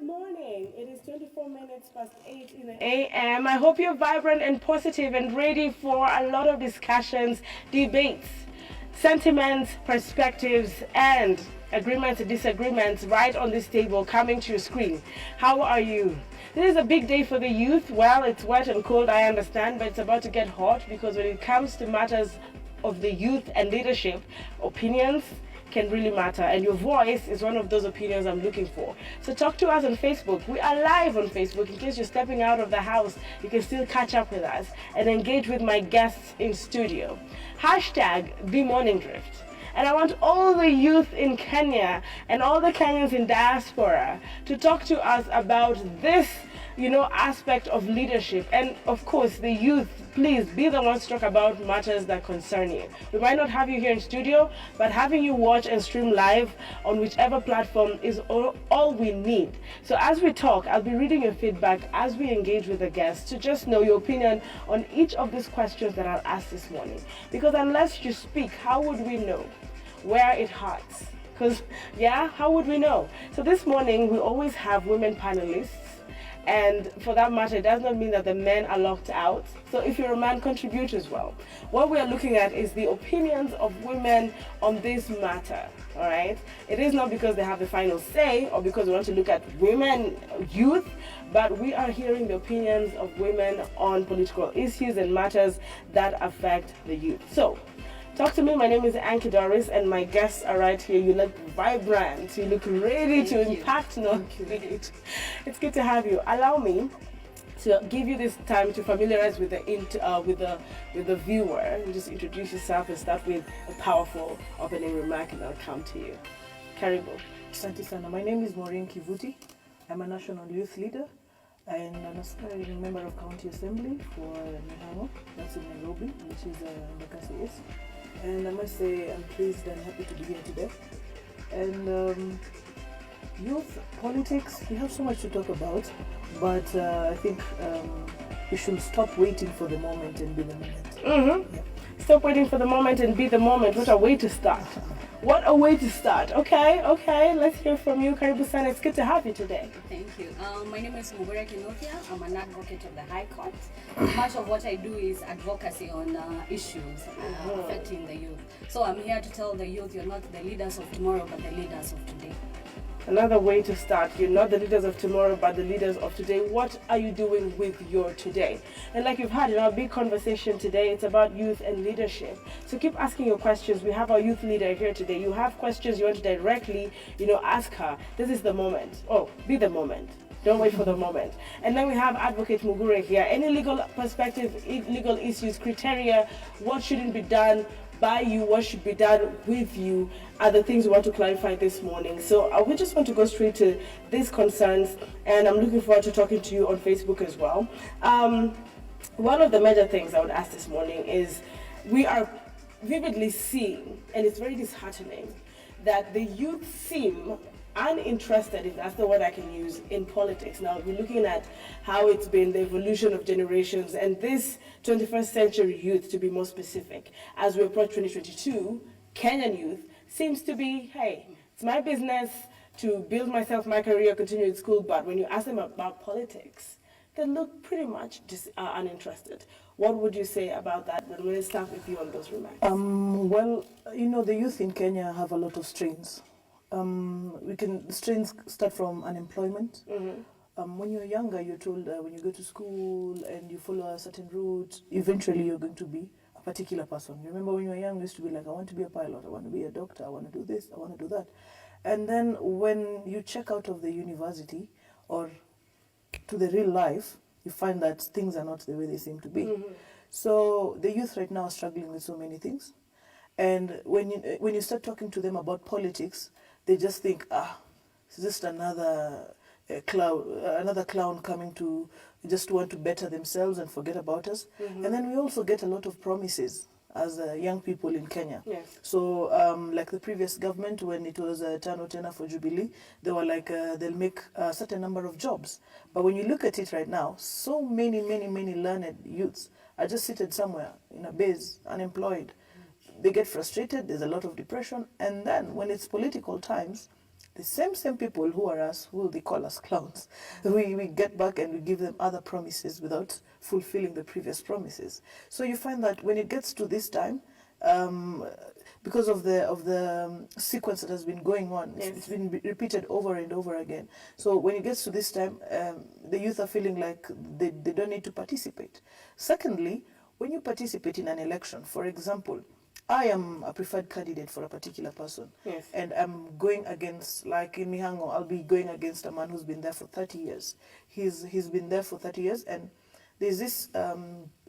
morning. It is 24 minutes past 8 in the a.m. I hope you're vibrant and positive and ready for a lot of discussions, debates, sentiments, perspectives, and agreements and disagreements right on this table coming to your screen. How are you? This is a big day for the youth. Well, it's wet and cold, I understand, but it's about to get hot because when it comes to matters of the youth and leadership, opinions can really matter, and your voice is one of those opinions I'm looking for. So talk to us on Facebook. We are live on Facebook. In case you're stepping out of the house, you can still catch up with us and engage with my guests in studio. Hashtag the Morning Drift. And I want all the youth in Kenya and all the Kenyans in diaspora to talk to us about this, aspect of leadership. And of course, the youth, please be the ones to talk about matters that concern you. We might not have you here in studio, but having you watch and stream live on whichever platform is all we need. So as we talk, I'll be reading your feedback as we engage with the guests to just know your opinion on each of these questions that I'll ask this morning. Because unless you speak, how would we know where it hurts? Because, how would we know? So this morning, we always have women panelists. And for that matter, it does not mean that the men are locked out. So if you're a man, contribute as well. What we are looking at is the opinions of women on this matter, all right? It is not because they have the final say or because we want to look at women, youth, but we are hearing the opinions of women on political issues and matters that affect the youth. So, talk to me. My name is Anki Doris, and my guests are right here. You look vibrant. You look ready to impact. It's good to have you. Allow me to give you this time to familiarize with the viewer. You just introduce yourself and start with a powerful opening remark, and I'll come to you. Karibu. Asante sana. My name is Maureen Kivuti. I'm a national youth leader and an aspiring member of County Assembly for Mihango, that's in Nairobi, which is Embakasi East. And I must say I'm pleased and happy to be here today. And youth politics, we have so much to talk about, but I think we should stop waiting for the moment and be the moment. Mm-hmm. Yeah. Stop waiting for the moment and be the moment. What a way to start. What a way to start. Okay. Let's hear from you, Karibu Sana. It's good to have you today. Thank you. My name is Mugure Kinokia. I'm an advocate of the High Court. Much of what I do is advocacy on issues affecting the youth. So I'm here to tell the youth you're not the leaders of tomorrow, but the leaders of today. Another way to start. You're not the leaders of tomorrow, but the leaders of today. What are you doing with your today? And like you've had in our big conversation today, it's about youth and leadership. So keep asking your questions. We have our youth leader here today. You have questions you want to directly, ask her. This is the moment. Oh, be the moment. Don't wait for the moment. And then we have Advocate Mugure here. Any legal perspective, legal issues, criteria, what shouldn't be done by you, what should be done with you, are the things we want to clarify this morning. So we just want to go straight to these concerns, and I'm looking forward to talking to you on Facebook as well. One of the major things I would ask this morning is we are vividly seeing, and it's very disheartening, that the youth seem uninterested, if that's the word I can use, in politics. Now, we're looking at how it's been the evolution of generations, and this 21st century youth, to be more specific, as we approach 2022, Kenyan youth seems to be, hey, it's my business to build myself, my career, continue in school, but when you ask them about politics, they look pretty much just uninterested. What would you say about that? Then we'll start with you on those remarks. Well, the youth in Kenya have a lot of strains. Strains start from unemployment. Mm-hmm. When you're younger, you're told when you go to school and you follow a certain route, eventually you're going to be a particular person. You remember when you were young, you used to be like, I want to be a pilot, I want to be a doctor, I want to do this, I want to do that. And then when you check out of the university or to the real life, you find that things are not the way they seem to be. Mm-hmm. So the youth right now are struggling with so many things. And when you start talking to them about politics, they just think, it's just another clown coming to just want to better themselves and forget about us. Mm-hmm. And then we also get a lot of promises as young people in Kenya. Yes. So like the previous government, when it was Tano Tena for Jubilee, they were like, they'll make a certain number of jobs. But when you look at it right now, so many learned youths are just seated somewhere in a base, unemployed. They get frustrated, there's a lot of depression, and then when it's political times, The same people who are us, who they call us clowns, we get back and we give them other promises without fulfilling the previous promises. So you find that when it gets to this time, because of the sequence that has been going on, it's been repeated over and over again. So when it gets to this time, the youth are feeling like they don't need to participate. Secondly, when you participate in an election, for example, I am a preferred candidate for a particular person, and I'm going against, like in Mihango, I'll be going against a man who's been there for 30 years. He's been there for 30 years, and there's this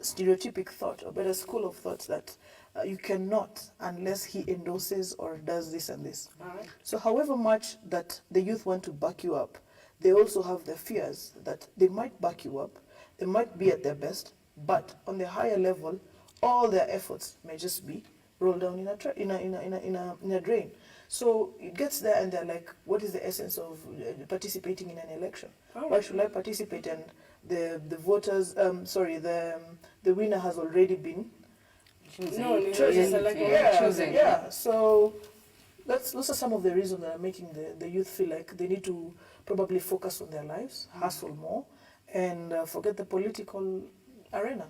stereotypic thought, or better school of thought, that you cannot unless he endorses or does this and this. Right. So however much that the youth want to back you up, they also have their fears that they might back you up, they might be at their best, but on the higher level, all their efforts may just be rolled down in a drain. So it gets there and they're like, what is the essence of participating in an election? Why should I participate? And the voters, the winner has already been chosen. Yeah. So those are some of the reasons that are making the youth feel like they need to probably focus on their lives, hustle more, and forget the political arena.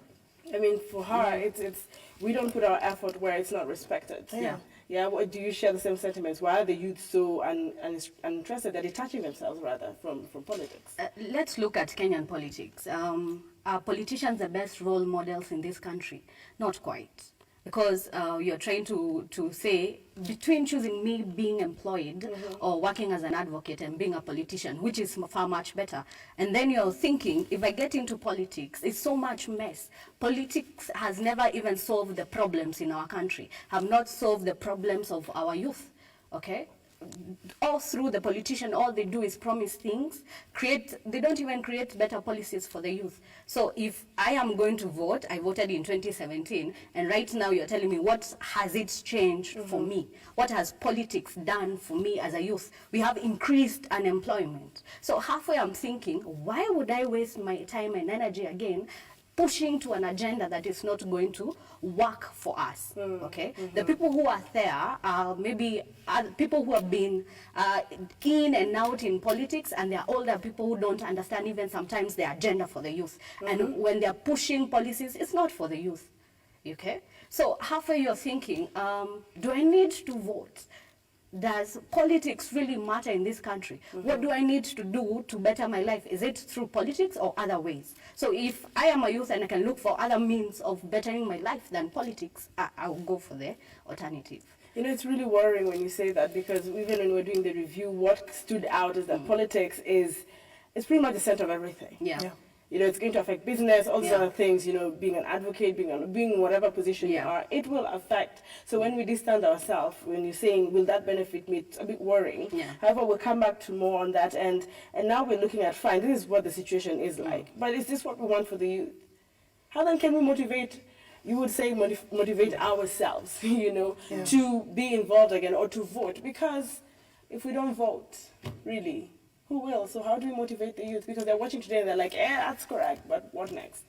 I mean, for her, it's we don't put our effort where it's not respected. Yeah. Do you share the same sentiments? Why are the youth so uninterested? They're detaching themselves rather from politics. Let's look at Kenyan politics. Are politicians the best role models in this country? Not quite. Because you're trying to say, between choosing me being employed or working as an advocate and being a politician, which is far much better. And then you're thinking, if I get into politics, it's so much mess. Politics has never even solved the problems in our country, have not solved the problems of our youth, okay? All through the politician, all they do is promise things, they don't even create better policies for the youth. So if I am going to vote, I voted in 2017, and right now you're telling me what has it changed for me? What has politics done for me as a youth? We have increased unemployment. So halfway I'm thinking, why would I waste my time and energy again pushing to an agenda that is not going to work for us, okay? The people who are there are maybe people who have been in and out in politics, and they're older people who don't understand even sometimes the agenda for the youth. And when they're pushing policies, it's not for the youth, okay? So halfway you're thinking, do I need to vote? Does politics really matter in this country? What do I need to do to better my life? Is it through politics or other ways? So if I am a youth and I can look for other means of bettering my life than politics, I will go for the alternative. You know, it's really worrying when you say that, because even when we're doing the review, what stood out is that politics is pretty much the center of everything. Yeah. You know, it's going to affect business, all these other things, you know, being an advocate, being in whatever position you are, it will affect. So when we distance ourselves, when you're saying, will that benefit me, it's a bit worrying. However, we'll come back to more on that. And now we're looking at, fine, this is what the situation is like. But is this what we want for the youth? How then can we motivate, you would say motivate ourselves, you know, to be involved again or to vote? Because if we don't vote, really, who will? So how do we motivate the youth? Because they're watching today and they're like, that's correct, but what next?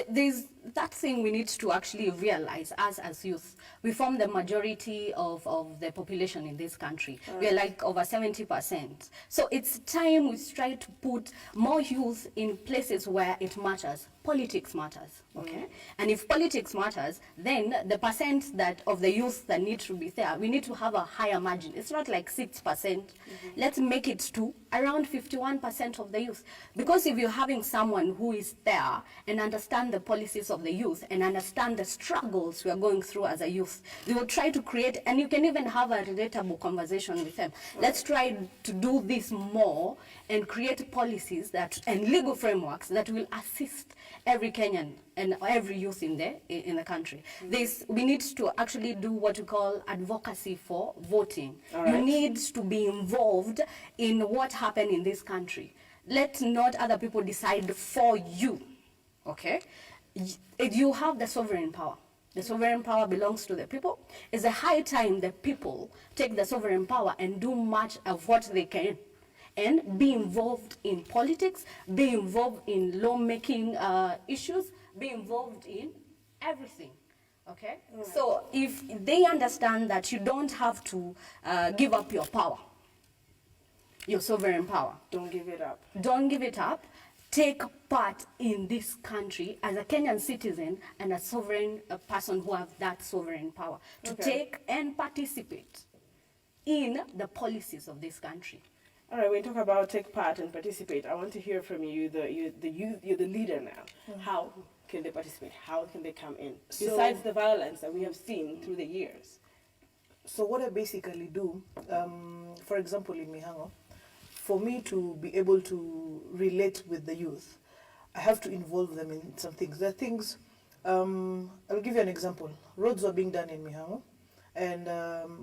There's that thing we need to actually realize as youth. We form the majority of the population in this country. We're like over 70%. So it's time we try to put more youth in places where it matters. Politics matters, okay? And if politics matters, then the percent that of the youth that need to be there, we need to have a higher margin. It's not like 6%. Let's make it to around 51% of the youth. Because if you're having someone who is there and understand the policies of the youth and understand the struggles we are going through as a youth, we will try to create, and you can even have a relatable conversation with them. Let's try to do this more and create policies that and legal frameworks that will assist every Kenyan and every youth in the country. We need to actually do what we call advocacy for voting. You need to be involved in what happened in this country. Let not other people decide for you, okay? You have the sovereign power. The sovereign power belongs to the people. It's a high time the people take the sovereign power and do much of what they can, and be involved in politics, be involved in lawmaking issues, be involved in everything, okay? So if they understand that you don't have to give up your power, your sovereign power. Don't give it up. Don't give it up. Take part in this country as a Kenyan citizen and a sovereign person who have that sovereign power to take and participate in the policies of this country. All right, when you talk about take part and participate, I want to hear from you. You're the leader now. How can they participate? How can they come in? Besides the violence that we have seen through the years. So what I basically do, for example, in Mihango, for me to be able to relate with the youth, I have to involve them in some things. There are things, I'll give you an example. Roads are being done in Mihango, and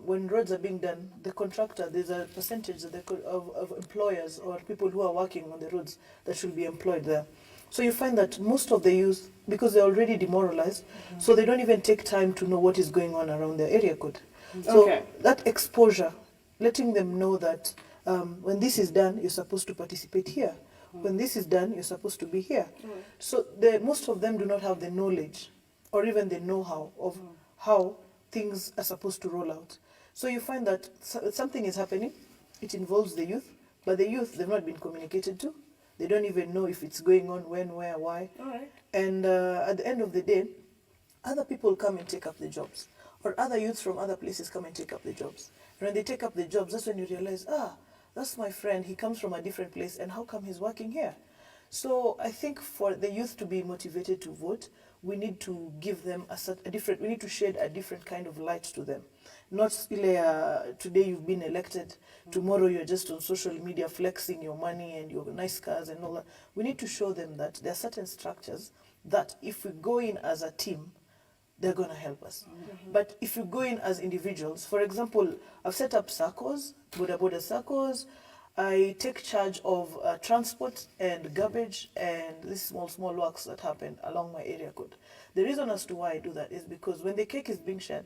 when roads are being done, the contractor, there's a percentage of employers or people who are working on the roads that should be employed there. So you find that most of the youth, because they're already demoralized, so they don't even take time to know what is going on around their area code. So that exposure, letting them know that when this is done, you're supposed to participate here. When this is done, you're supposed to be here. So most of them do not have the knowledge or even the know-how of how things are supposed to roll out. So you find that something is happening, it involves the youth, but the youth, they've not been communicated to. They don't even know if it's going on, when, where, why. And at the end of the day, other people come and take up the jobs. Or other youths from other places come and take up the jobs. And when they take up the jobs, that's when you realize, that's my friend, he comes from a different place, and how come he's working here? So I think for the youth to be motivated to vote, we need to give them we need to shed a different kind of light to them. Not today you've been elected, tomorrow you're just on social media flexing your money and your nice cars and all that. We need to show them that there are certain structures that if we go in as a team, they're going to help us. But if you go in as individuals, for example, I've set up circles, boda circles. I take charge of transport and garbage and these small works that happen along my area code. The reason as to why I do that is because when the cake is being shared,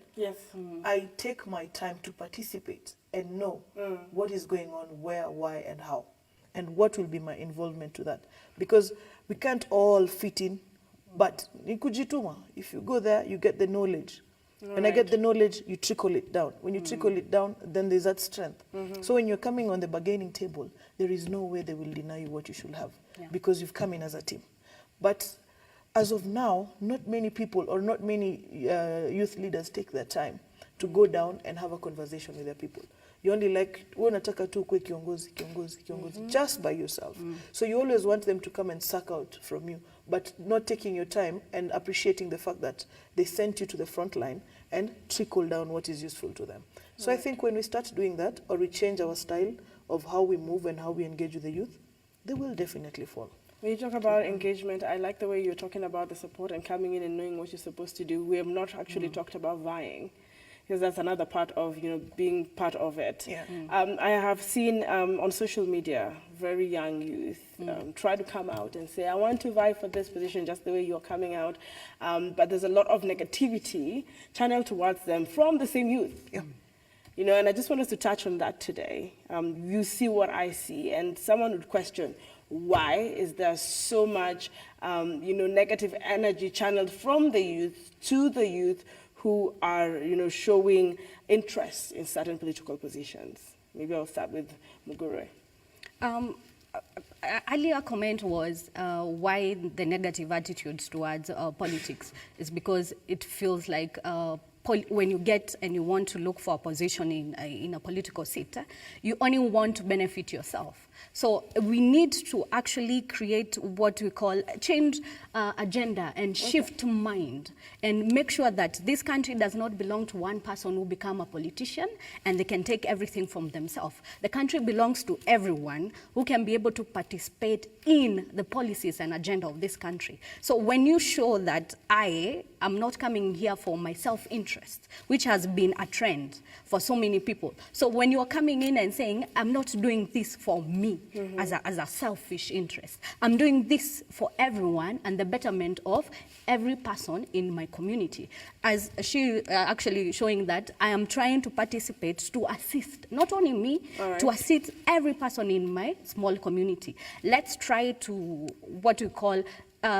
I take my time to participate and know what is going on, where, why, and how, and what will be my involvement to that. Because we can't all fit in. But nikujituma, if you go there, you get the knowledge. When I get the knowledge, you trickle it down. When you trickle it down, then there's that strength. So when you're coming on the bargaining table, there is no way they will deny you what you should have because you've come in as a team. But as of now, not many people or not many youth leaders take their time to go down and have a conversation with their people. You only unataka tu kwe kiongozi, just by yourself. So you always want them to come and suck out from you, but not taking your time and appreciating the fact that they sent you to the front line and trickle down what is useful to them. So I think when we start doing that, or we change our style of how we move and how we engage with the youth, they will definitely fall. When you talk about engagement, I like the way you're talking about the support and coming in and knowing what you're supposed to do. We have not actually talked about vying, because that's another part of being part of it. I have seen on social media very young youth try to come out and say, I want to vie for this position just the way you're coming out, but there's a lot of negativity channeled towards them from the same youth. And I just want us to touch on that today. You see what I see, and someone would question, why is there so much negative energy channeled from the youth to the youth who are, showing interest in certain political positions? Maybe I'll start with Mugure. Earlier comment was why the negative attitudes towards politics is because it feels like when you get and you want to look for a position in a political seat, you only want to benefit yourself. So we need to actually create what we call change agenda and shift mind and make sure that this country does not belong to one person who become a politician and they can take everything from themselves. The country belongs to everyone who can be able to participate in the policies and agenda of this country. So when you show that I am not coming here for my self-interest, which has been a trend for so many people. So when you are coming in and saying, I'm not doing this for me as a selfish interest, I'm doing this for everyone and the betterment of every person in my community. As she actually showing that I am trying to participate to assist, not only me, to assist every person in my small community. Let's try to, what we call,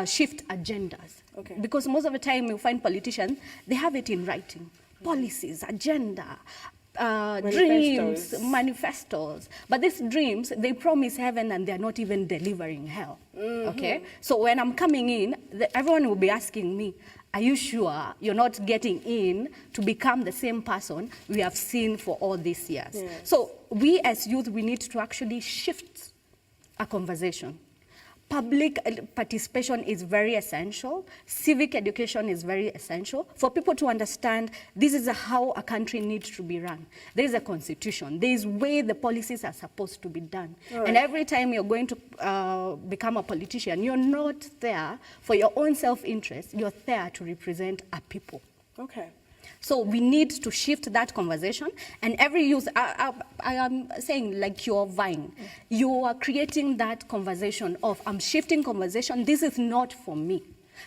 shift agendas. Because most of the time you find politicians, they have it in writing. Policies, agenda, dreams, manifestos. But these dreams, they promise heaven and they're not even delivering hell. Okay? So when I'm coming in, everyone will be asking me, are you sure you're not getting in to become the same person we have seen for all these years? Yeah. So we as youth, we need to actually shift a conversation. Public participation is very essential. Civic education is very essential for people to understand this is how a country needs to be run. There is a constitution. There is way the policies are supposed to be done. And every time you're going to become a politician, you're not there for your own self-interest. You're there to represent a people. Okay. So we need to shift that conversation, and every youth, I am saying like you're vying, you are creating that conversation of, I'm shifting conversation, this is not for me.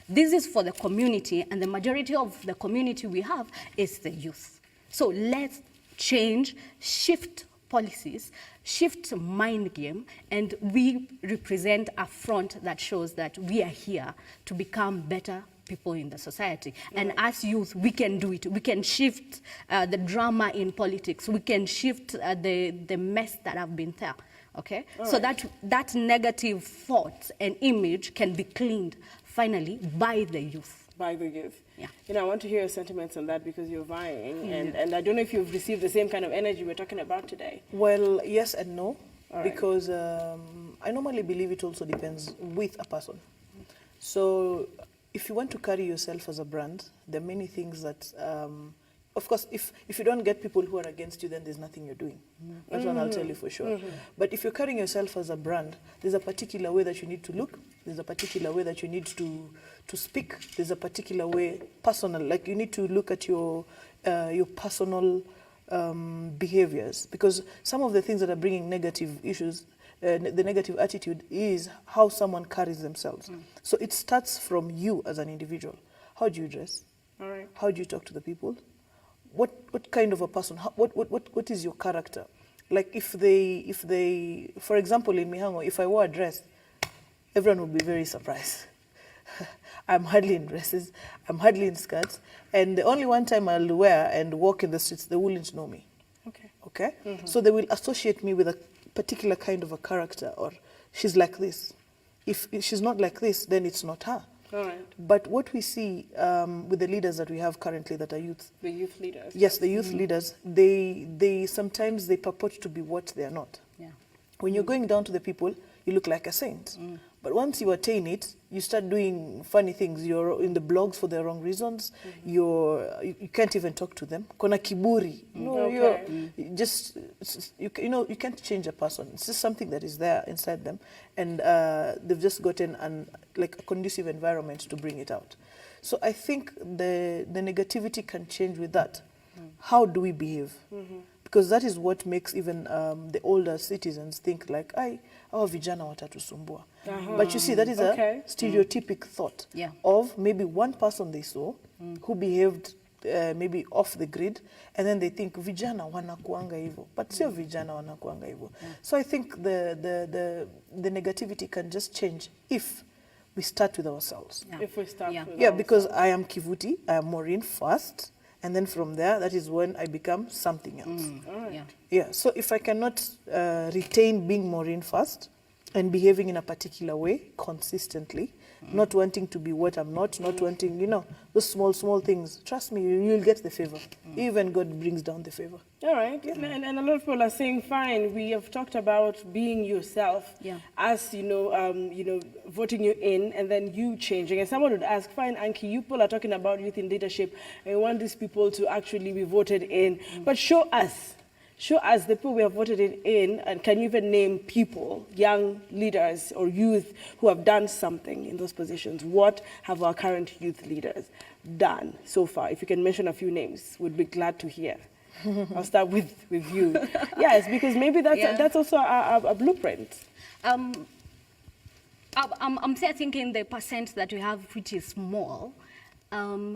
This is for the community, and the majority of the community we have is the youth. So let's change, shift policies, shift mind game, and we represent a front that shows that we are here to become better people in the society. And as youth, we can do it. We can shift the drama in politics. We can shift the mess that have been there. Okay? So that negative thought and image can be cleaned finally by the youth. By the youth. Yeah. You know, I want to hear your sentiments on that because you're vying, and I don't know if you've received the same kind of energy we're talking about today. Well, yes and no, All right. because I normally believe it also depends with a person. So if you want to carry yourself as a brand, there are many things that, of course, if you don't get people who are against you, then there's nothing you're doing. That's one I'll tell you for sure. But if you're carrying yourself as a brand, there's a particular way that you need to look. There's a particular way that you need to speak. There's a particular way, personal, like you need to look at your personal behaviors. Because some of the things that are bringing negative issues, the negative attitude is how someone carries themselves. So it starts from you as an individual. How do you dress? All right. How do you talk to the people? What kind of a person? What is your character? Like if they, for example, in Mihango, if I wore a dress, everyone would be very surprised. I'm hardly in dresses. I'm hardly in skirts. And the only one time I'll wear and walk in the streets, they wouldn't know me. Okay. Okay? So they will associate me with a particular kind of a character, or she's like this. If she's not like this, then it's not her. All right. But what we see with the leaders that we have currently that are youth, The youth leaders. yes, the youth leaders, they sometimes they purport to be what they are not. Yeah. When you're going down to the people, you look like a saint. But once you attain it, you start doing funny things. You're in the blogs for the wrong reasons. You can't even talk to them. Kona kiburi. No, Okay. you just, you can't change a person. It's just something that is there inside them. And they've just gotten like a conducive environment to bring it out. So I think the negativity can change with that. How do we behave? Because that is what makes even the older citizens think like, our vijana watatusumbua. But you see, that is a stereotypic thought of maybe one person they saw who behaved maybe off the grid, and then they think vijana wanakuanga hivyo, but sio vijana wanakuanga hivyo. So I think the negativity can just change if we start with ourselves. If we start with Yeah, because I am Kivuti, I am Maureen first, and then from there, that is when I become something else. All right. Yeah. Yeah, so if I cannot retain being Maureen first and behaving in a particular way consistently, not wanting to be what I'm not wanting, those small things, trust me, you'll get the favor. Even God brings down the favor. All right. And a lot of people are saying, fine, we have talked about being yourself as, voting you in and then you changing. And someone would ask, fine, Anki, you people are talking about youth in leadership and you want these people to actually be voted in. But show us the people we have voted in, and can you even name people, young leaders or youth who have done something in those positions? What have our current youth leaders done so far? If you can mention a few names, we'd be glad to hear. I'll start with you. Yes, because maybe that's also a blueprint. I'm still thinking the percent that we have, which is small.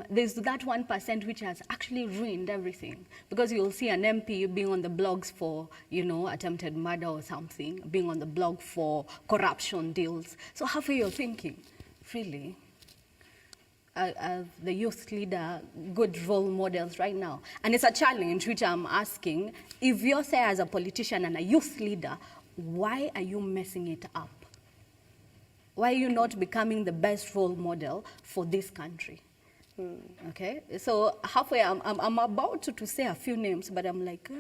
There's that 1% which has actually ruined everything, because you'll see an MP being on the blogs for, attempted murder or something, being on the blog for corruption deals. So halfway you're thinking, really? the youth leader good role models right now? And it's a challenge which I'm asking. If you're say as a politician and a youth leader, why are you messing it up? Why are you not becoming the best role model for this country? Okay, so halfway, I'm about to say a few names, but I'm like,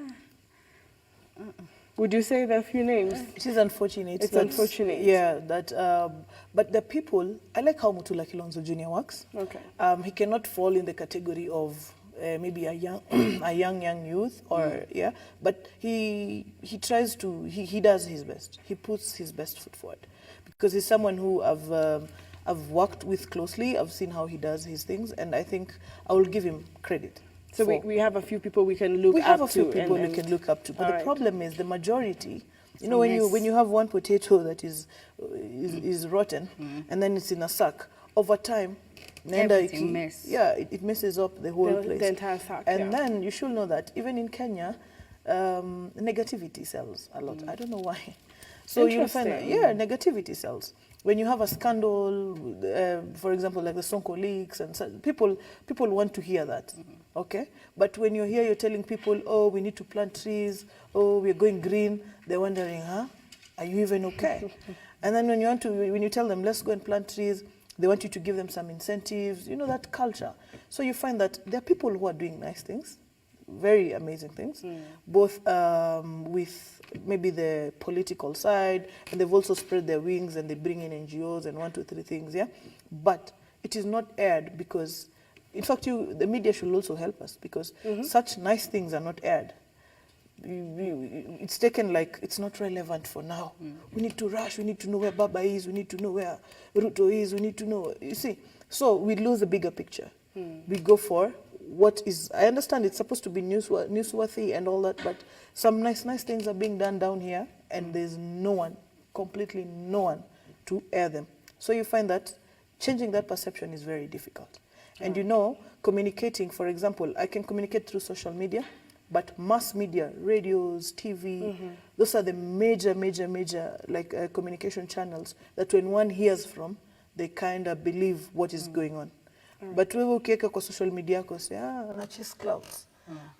Would you say there are a few names? It is unfortunate. It's unfortunate. Yeah, but the people, I like how Mutula Kilonzo Jr. works. Okay. He cannot fall in the category of maybe a young, a young youth, or yeah. But he tries to. He does his best. He puts his best foot forward, because he's someone who I've worked with closely. I've seen how he does his things, and I think I will give him credit. So we have a few people we can look up to. We have a few people we can look up to, but the problem is the majority. You know, when you have one potato that is rotten, and then it's in a sack, over time, it messes up the whole place. The entire sack. And then you should know that even in Kenya, negativity sells a lot. I don't know why. So you find that, negativity sells. When you have a scandal, for example, like the Sonko leaks, and so, people want to hear that, okay? But when you're here, you're telling people, oh, we need to plant trees, oh, we're going green, they're wondering, huh? Are you even okay? And then when you tell them, let's go and plant trees, they want you to give them some incentives, you know, that culture. So you find that there are people who are doing nice things, very amazing things, both with maybe the political side, and they've also spread their wings and they bring in NGOs and 1, 2, 3 things, yeah? But it is not aired because, in fact, the media should also help us, because such nice things are not aired. It's taken like it's not relevant for now. We need to rush, we need to know where Baba is, we need to know where Ruto is, we need to know, you see. So we lose the bigger picture. We go for what is, I understand it's supposed to be newsworthy and all that, but some nice things are being done down here, and there's no one, completely no one, to air them. So you find that changing that perception is very difficult. And you know, communicating, for example, I can communicate through social media, but mass media, radios, TV, those are the major like communication channels that when one hears from, they kind of believe what is going on. But we will kick on social media and say, I chase clouds.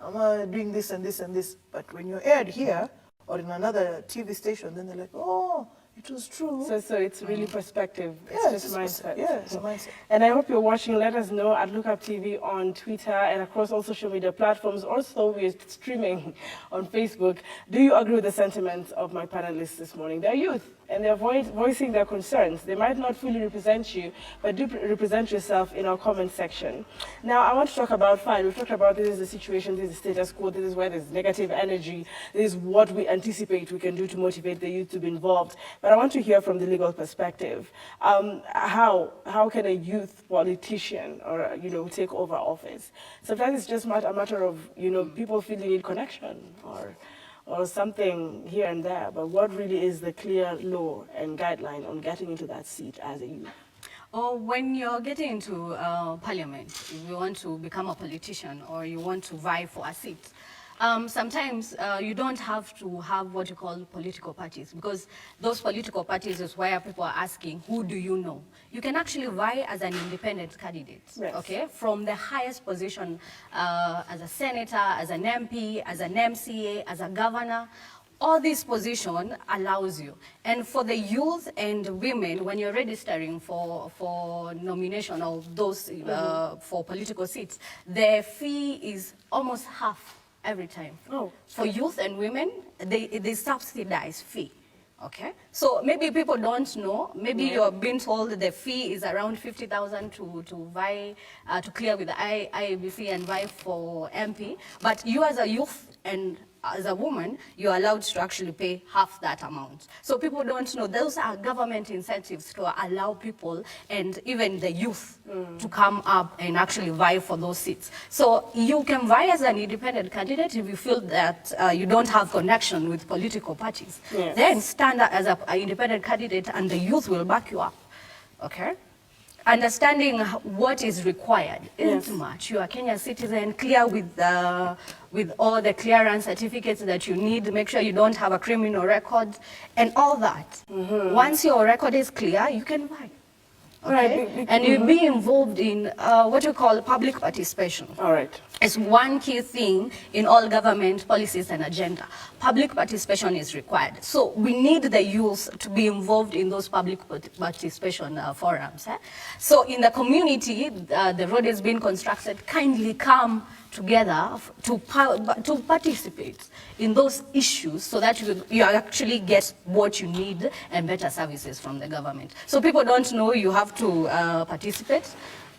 I'm doing this and this and this. But when you're aired here or in another TV station, then they're like, oh, it was true. So it's really perspective. It's just mindset. Yeah, it's a mindset. And I hope you're watching. Let us know at Look Up TV on Twitter and across all social media platforms. Also, we're streaming on Facebook. Do you agree with the sentiments of my panelists this morning? They're youth, and they're voicing their concerns. They might not fully represent you, but do represent yourself in our comment section. Now, I want to talk about, fine, we've talked about this is the situation, this is the status quo, this is where there's negative energy, this is what we anticipate we can do to motivate the youth to be involved. But I want to hear from the legal perspective. How can a youth politician or, take over office? Sometimes it's just a matter of, people feel they need connection or something here and there, but what really is the clear law and guideline on getting into that seat as a youth? Or when you're getting into parliament, if you want to become a politician or you want to vie for a seat, sometimes you don't have to have what you call political parties, because those political parties is where people are asking, who do you know? You can actually vie as an independent candidate, okay? From the highest position as a senator, as an MP, as an MCA, as a governor. All this position allows you. And for the youth and women, when you're registering for nomination of those for political seats, the fee is almost half every time. Oh. For youth and women, they subsidize fee. Okay, so maybe people don't know. Maybe you're being told the fee is around 50,000 to vie to clear with the IEBC and vie for MP. But you as a youth and as a woman, you're allowed to actually pay half that amount. So people don't know. Those are government incentives to allow people and even the youth to come up and actually vie for those seats. So you can vie as an independent candidate if you feel that you don't have connection with political parties. Yes. Then stand up as an independent candidate and the youth will back you up. Okay? Understanding what is required isn't much. You are a Kenyan citizen, clear with all the clearance certificates that you need. Make sure you don't have a criminal record and all that. Once your record is clear, you can vie. Okay? Right. And you'll be involved in what we call public participation. All right. It's one key thing in all government policies and agenda. Public participation is required. So we need the youth to be involved in those public participation forums. So in the community, the road is being constructed, kindly come together to participate in those issues so that you actually get what you need and better services from the government. So people don't know you have to participate,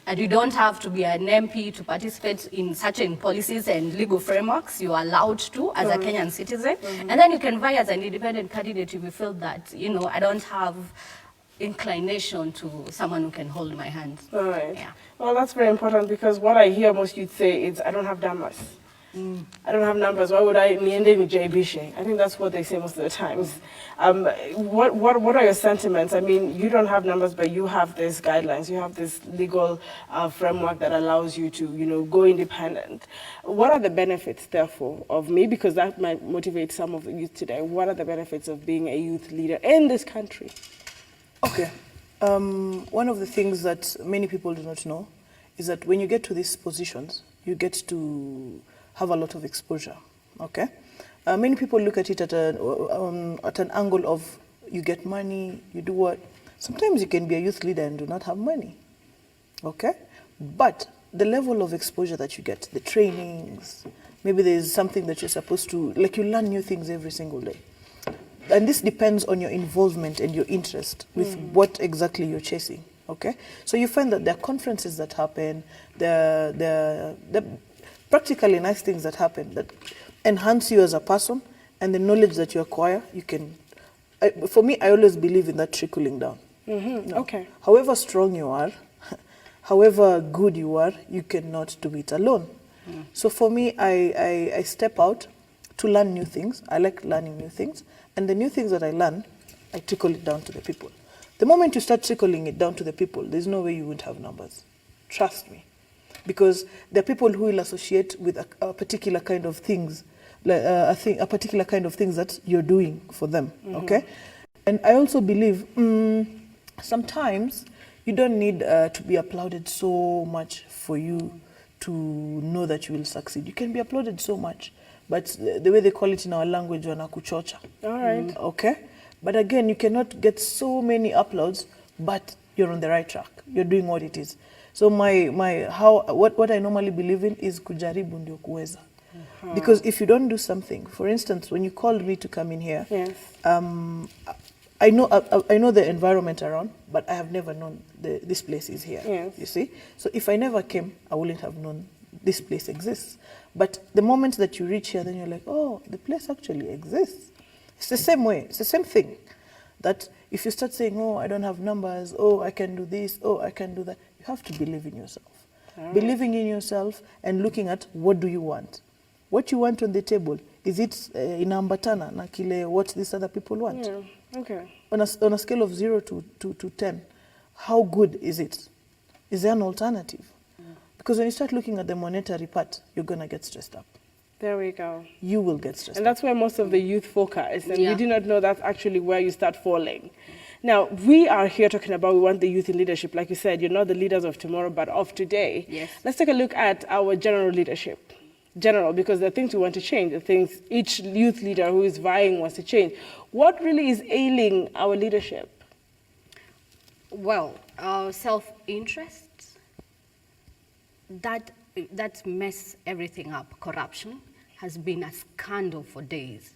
and you don't have to be an MP to participate in certain policies and legal frameworks. You are allowed to as a Kenyan citizen. And then you can vie as an independent candidate if you feel that, you know, I don't have inclination to someone who can hold my hand. All right. Yeah. Well, that's very important because what I hear most youth say is, I don't have numbers. I don't have numbers. Why would I niende ni jaibishe? I think that's what they say most of the times. What are your sentiments? I mean, you don't have numbers, but you have these guidelines. You have this legal framework that allows you to, you know, go independent. What are the benefits, therefore, of me? Because that might motivate some of the youth today. What are the benefits of being a youth leader in this country? Okay. One of the things that many people do not know is that when you get to these positions, you get to have a lot of exposure, okay? Many people look at it at an angle of you get money, you do what? Sometimes you can be a youth leader and do not have money, okay? But the level of exposure that you get, the trainings, maybe there's something that you're supposed to, like you learn new things every single day. And this depends on your involvement and your interest with what exactly you're chasing, okay? So you find that there are conferences that happen, the practically nice things that happen that enhance you as a person, and the knowledge that you acquire, you can, for me, I always believe in that trickling down. No. Okay. However strong you are, however good you are, you cannot do it alone. So for me, I step out to learn new things. I like learning new things. And the new things that I learn, I trickle it down to the people. The moment you start trickling it down to the people, there's no way you won't have numbers. Trust me. Because there are people who will associate with a particular kind of things, a particular kind of things that you're doing for them, okay? And I also believe sometimes you don't need to be applauded so much for you to know that you will succeed. You can be applauded so much, but the way they call it in our language, wanakuchocha. All right. Okay? But again, you cannot get so many uploads, but you're on the right track. You're doing what it is. So what I normally believe in is kujaribu ndio kuweza. Because if you don't do something, for instance, when you called me to come in here, Yes. I know the environment around, but I have never known this place is here. Yes. You see? So if I never came, I wouldn't have known this place exists. But the moment that you reach here, then you're like, oh, the place actually exists. It's the same way. It's the same thing. That if you start saying, oh, I don't have numbers, oh, I can do this, oh, I can do that, you have to believe in yourself. Believing in yourself and looking at what do you want. What you want on the table, is it inaambatana na kile what these other people want? Yeah. Okay. On a scale of 0 to 10, how good is it? Is there an alternative? Because when you start looking at the monetary part, you're going to get stressed up. There we go. You will get stressed And up. that's where most of the youth focus, and Yeah. we do not know that's actually where you start falling. Now, we are here talking about we want the youth in leadership. Like you said, you're not the leaders of tomorrow, but of today. Yes. Let's take a look at our general leadership. General, because there are things we want to change, the things each youth leader who is vying wants to change. What really is ailing our leadership? Well, self-interest, that mess everything up. Corruption has been a scandal for days.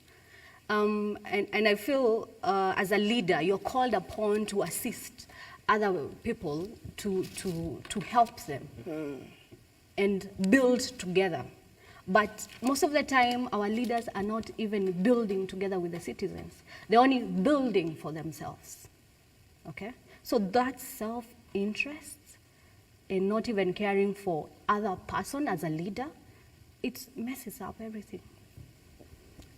And I feel as a leader, you're called upon to assist other people to help them and build together. But most of the time, our leaders are not even building together with the citizens. They're only building for themselves, okay? So that self-interest and not even caring for other person as a leader, it messes up everything.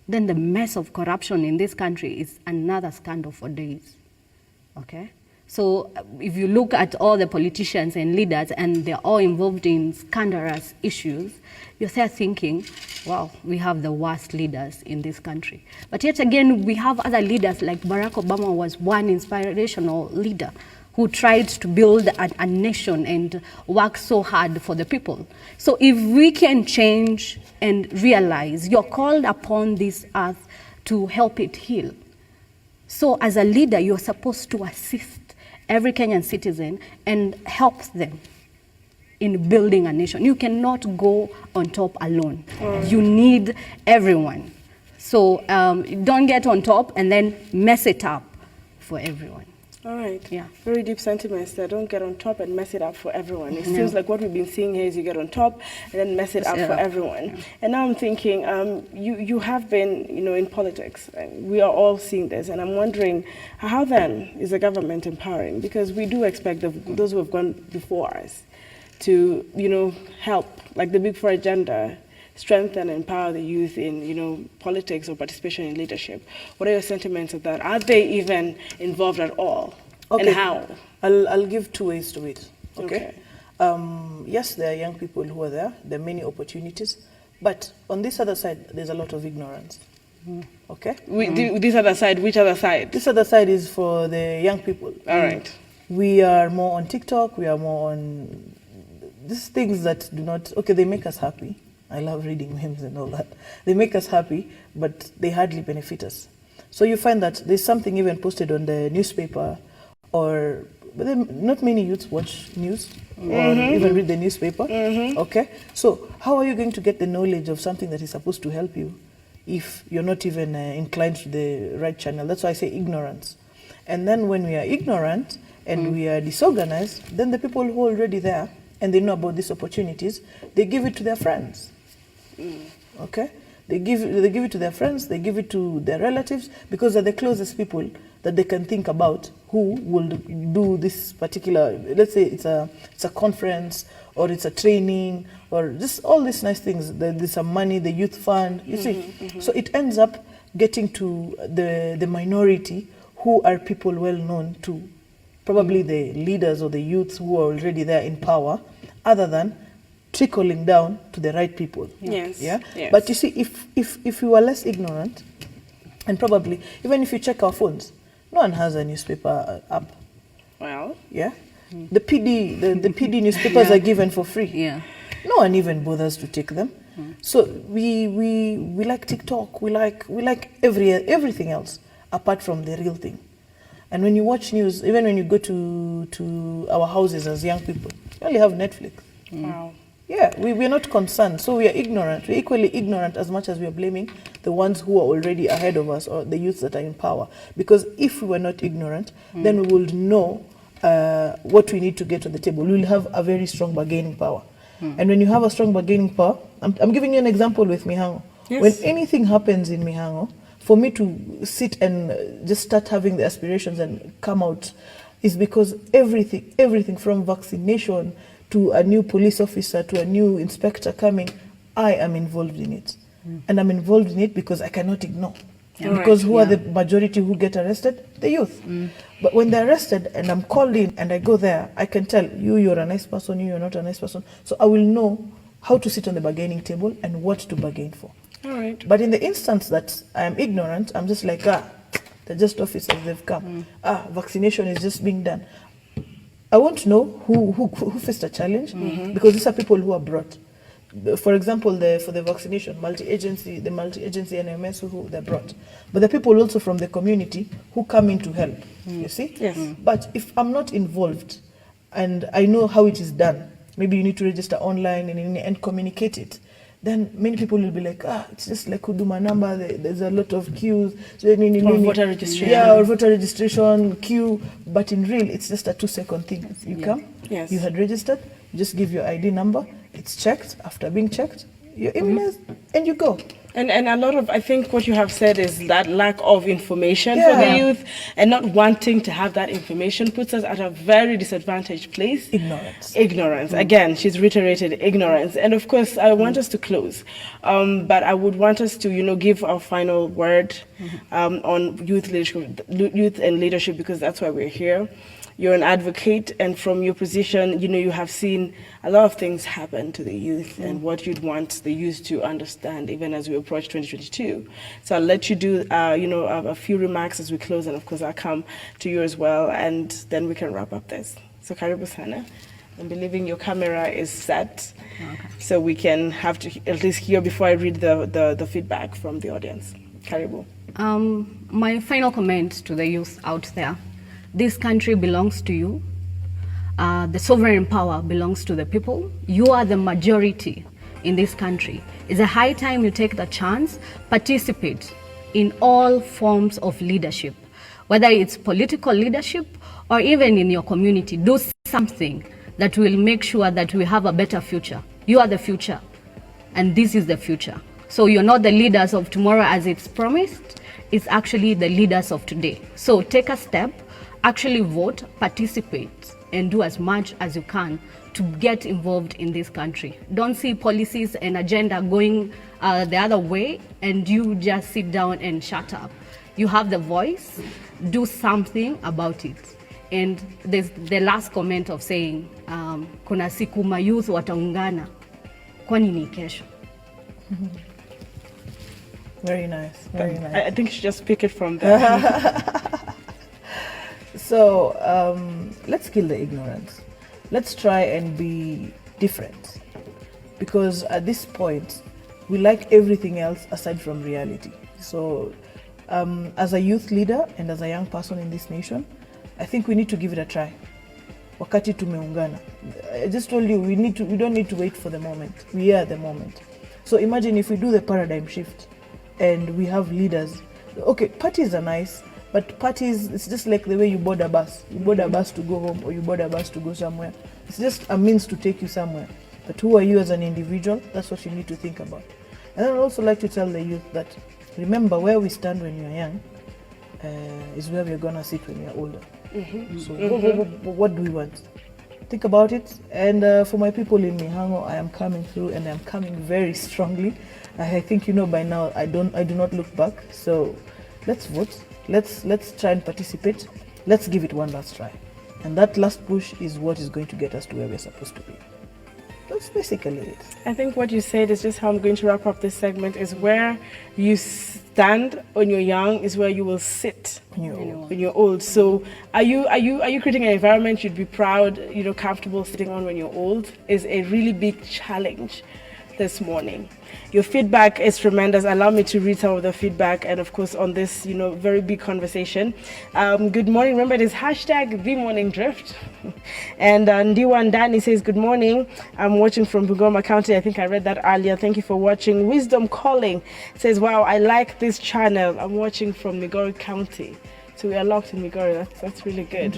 Then the mess of corruption in this country is another scandal for days, okay? So if you look at all the politicians and leaders and they're all involved in scandalous issues, you're there thinking, wow, we have the worst leaders in this country. But yet again, we have other leaders like Barack Obama was one inspirational leader who tried to build a nation and work so hard for the people. So if we can change and realize you're called upon this earth to help it heal. So as a leader, you're supposed to assist every Kenyan citizen and help them in building a nation. You cannot go on top alone. You need everyone. So don't get on top and then mess it up for everyone. All right. Yeah. Very deep sentiments there. Don't get on top and mess it up for everyone. It seems like what we've been seeing here is you get on top and then mess it up for everyone. Yeah. And now I'm thinking, you have been, in politics. And we are all seeing this. And I'm wondering, how then is the government empowering? Because we do expect those who have gone before us to, help, like the Big Four agenda, strengthen and empower the youth in, politics or participation in leadership. What are your sentiments of that? Are they even involved at all? Okay. And how? I'll give 2 ways to it. Okay. Okay. Yes, there are young people who are there. There are many opportunities. But on this other side, there's a lot of ignorance. Okay? This other side, which other side? This other side is for the young people. All right. We are more on TikTok. We are more on these things that do not, okay, they make us happy. I love reading memes and all that. They make us happy, but they hardly benefit us. So you find that there's something even posted on the newspaper, but then not many youths watch news or even read the newspaper. Okay, so how are you going to get the knowledge of something that is supposed to help you if you're not even inclined to the right channel? That's why I say ignorance. And then when we are ignorant and we are disorganized, then the people who are already there and they know about these opportunities, they give it to their friends. Okay, they give it to their friends, they give it to their relatives, because they're the closest people that they can think about who will do this particular. Let's say it's a conference or it's a training or just all these nice things. There's some money, the youth fund. You see, so it ends up getting to the minority who are people well known to probably the leaders or the youths who are already there in power, other than trickling down to the right people. Yes. Yeah. Yes. But you see, if we were less ignorant, and probably even if you check our phones, no one has a newspaper app. Well. Yeah. The PD newspapers are given for free. Yeah. No one even bothers to take them. So we like TikTok. We like everything else apart from the real thing. And when you watch news, even when you go to our houses as young people, you only have Netflix. Wow. Yeah, we're not concerned. So we are ignorant. We're equally ignorant as much as we are blaming the ones who are already ahead of us or the youths that are in power. Because if we were not ignorant, then we would know what we need to get to the table. We will have a very strong bargaining power. And when you have a strong bargaining power, I'm giving you an example with Mihango. Yes. When anything happens in Mihango, for me to sit and just start having the aspirations and come out is because everything from vaccination to a new police officer, to a new inspector coming, I am involved in it. And I'm involved in it because I cannot ignore. Because who are the majority who get arrested? The youth. But when they're arrested and I'm called in and I go there, I can tell you're a nice person, you're not a nice person. So I will know how to sit on the bargaining table and what to bargain for. All right. But in the instance that I am ignorant, I'm just like, they're just officers, they've come. Vaccination is just being done. I won't know who faced a challenge because these are people who are brought. For example, for the vaccination, the multi-agency NMS who they're brought. But the people also from the community who come in to help, you see? Yes. But if I'm not involved and I know how it is done, maybe you need to register online and communicate it, then many people will be like, it's just like Huduma number, there's a lot of queues. So, or voter registration. Yeah, or voter registration, queue. But in real, it's just a 2-second thing. You come, Yes. you had registered, you just give your ID number, it's checked. After being checked, you're immunized, and you go. And a lot of, I think what you have said is that lack of information for the youth and not wanting to have that information puts us at a very disadvantaged place. Ignorance. Again, she's reiterated ignorance. And of course, I want us to close. But I would want us to, give our final word on youth and leadership, because that's why we're here. You're an advocate, and from your position, you have seen a lot of things happen to the youth and what you'd want the youth to understand, even as we're approach 2022. So I'll let you do, a few remarks as we close, and of course I'll come to you as well, and then we can wrap up this. So karibu sana. I'm believing your camera is set, so we can have to at least hear before I read the feedback from the audience. Karibu. My final comment to the youth out there: this country belongs to you. The sovereign power belongs to the people. You are the majority in this country. It's a high time you take the chance, participate in all forms of leadership, whether it's political leadership or even in your community. Do something that will make sure that we have a better future. You are the future, and this is the future. So you're not the leaders of tomorrow as it's promised, it's actually the leaders of today. So take a step, actually vote, participate, and do as much as you can to get involved in this country. Don't see policies and agenda going the other way and you just sit down and shut up. You have the voice, do something about it. And there's the last comment of saying, kuna siku mayouth wataungana, kwani ni kesho. Very nice, very nice. I think you should just pick it from there. So let's kill the ignorance. Let's try and be different, because at this point we like everything else aside from reality. So as a youth leader and as a young person in this nation, I think we need to give it a try. Wakati tumeungana. I just told you we don't need to wait for the moment. We are the moment. So imagine if we do the paradigm shift and we have leaders. Okay, parties are nice, but parties, it's just like the way you board a bus. You board a bus to go home, or you board a bus to go somewhere. It's just a means to take you somewhere. But who are you as an individual? That's what you need to think about. And I'd also like to tell the youth that, remember, where we stand when you're young is where we're going to sit when we're older. So what do we want? Think about it. And for my people in Mihango, I am coming through, and I'm coming very strongly. I think you know by now I do not look back. So let's vote. Let's try and participate. Let's give it one last try. And that last push is what is going to get us to where we're supposed to be. That's basically it. I think what you said is just how I'm going to wrap up this segment, is where you stand when you're young is where you will sit when you're old. So are you creating an environment you'd be proud, comfortable sitting on when you're old? Is a really big challenge this morning. Your feedback is tremendous. Allow me to read some of the feedback, and of course on this very big conversation. Good morning. Remember, it is hashtag The Morning Drift. And Ndiwa Dani says, good morning, I'm watching from Bungoma County. I think I read that earlier. Thank you for watching. Wisdom Calling says, wow, I like this channel. I'm watching from Migori County. So we are locked in Migori. That's really good.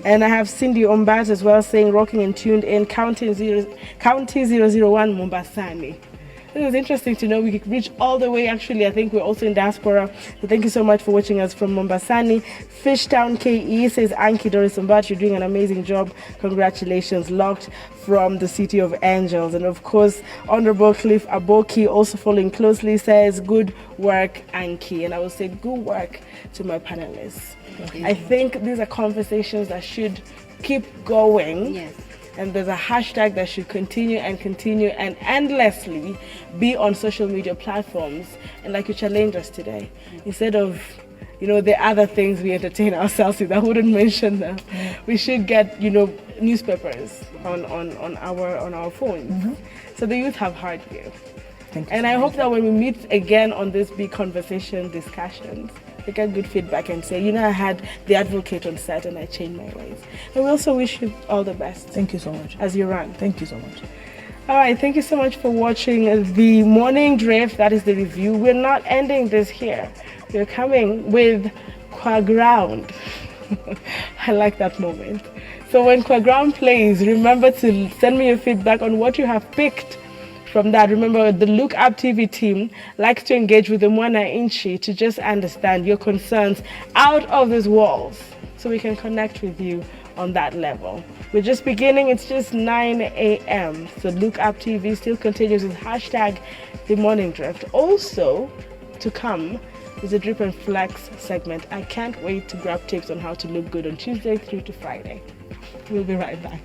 And I have Cindy Ombat as well saying, rocking and tuned in, County 001 Mombasani. It was interesting to know we could reach all the way. Actually, I think we're also in diaspora. So thank you so much for watching us from Mombasani. Fishtown KE says, Anki Doris Ombat, you're doing an amazing job. Congratulations. Locked from the City of Angels. And of course, Honorable Cliff Aboki, also following closely, says, good work, Anki. And I will say good work to my panelists. I think these are conversations that should keep going. Yes. And there's a hashtag that should continue and endlessly be on social media platforms. And like you challenged us today, instead of the other things we entertain ourselves with, I wouldn't mention them. We should get newspapers on our phones. So the youth have heard you. Thank you. And I hope that when we meet again on this big conversation discussions, they get good feedback and say, I had the advocate on set and I changed my ways. And we also wish you all the best. Thank you so much. As you run. Thank you so much. All right, thank you so much for watching the Morning Drift. That is the review. We're not ending this here. We're coming with Kwaground. I like that moment. So when Kwaground plays, remember to send me your feedback on what you have picked from that. Remember, the Look Up TV team likes to engage with the Mwana Inchi to just understand your concerns out of these walls so we can connect with you on that level. We're just beginning. It's just 9 a.m. So Look Up TV still continues with hashtag The Morning Drift. Also, to come is a Drip and Flex segment. I can't wait to grab tips on how to look good on Tuesday through to Friday. We'll be right back.